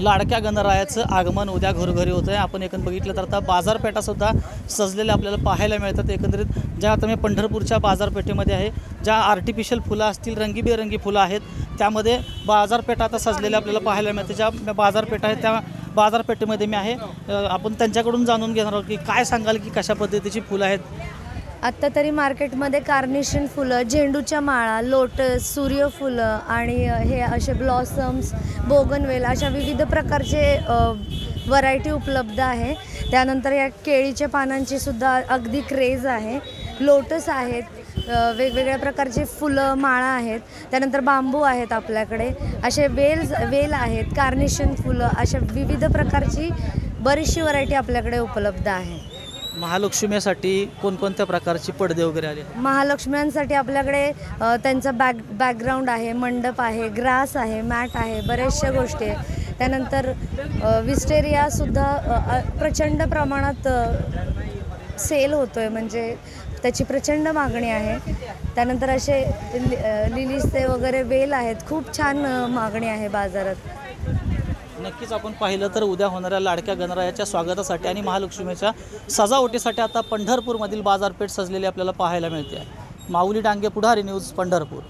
लाडक्या गणरायाचं आगमन उद्या घरोघरी होतं आहे। आपण एकंदर बघितलं तर आता बाजारपेठासुद्धा सजलेल्या आपल्याला पाहायला मिळतात। एकंदरीत ज्या आता मी पंढरपूरच्या बाजारपेठेमध्ये आहे, ज्या आर्टिफिशियल फुलं असतील, रंगीबेरंगी फुलं आहेत, त्यामध्ये बाजारपेठ आता सजलेल्या आपल्याला पाहायला मिळते। ज्या बाजारपेठ आहेत त्या बाजारपेठेमध्ये मी आहे। आपण त्यांच्याकडून जाणून घेणार आहोत की काय सांगाल की कशा पद्धतीची फुलं आहेत। आत्ता तरी मार्केटमध्ये कार्नेशन फुलं, झेंडूच्या माळा, लोटस, सूर्यफुलं आणि हे असे ब्लॉसम्स, बोगनवेल अशा विविध प्रकारचे व्हरायटी उपलब्ध आहे। त्यानंतर या केळीच्या पानांची सुद्धा अगदी क्रेज आहे। लोटस आहेत, वेगवेगळ्या प्रकारचे फुलं, माळा आहेत। त्यानंतर बांबू आहेत आपल्याकडे, असे वेल आहेत, कार्नेशन फुलं, अशा विविध प्रकारची बरीचशी व्हरायटी आपल्याकडे उपलब्ध आहे। महालक्ष्मीसाठी कोणकोणत्या प्रकारची पडदे वगैरे आले? महालक्ष्म्यांसाठी आपल्याकडे त्यांचा बॅकग्राऊंड आहे, मंडप आहे, ग्रास आहे, मॅट आहे, बऱ्याचशा गोष्टी आहे। त्यानंतर विस्टेरियासुद्धा प्रचंड प्रमाणात सेल होतो आहे, म्हणजे त्याची प्रचंड मागणी आहे। त्यानंतर असे लिलीजचे वगैरे वेल आहेत, खूप छान मागणी आहे बाजारात। नक्कीच आपण पाहिलं तर उद्या होणाऱ्या लाडक्या गणरायाच्या स्वागतासाठी आणि महालक्ष्मीच्या सजावटीसाठी आता पंढरपूरमधील बाजारपेठ सजलेली आपल्याला पाहायला मिळते आहे। माऊली डांगे, पुढारी न्यूज, पंढरपूर।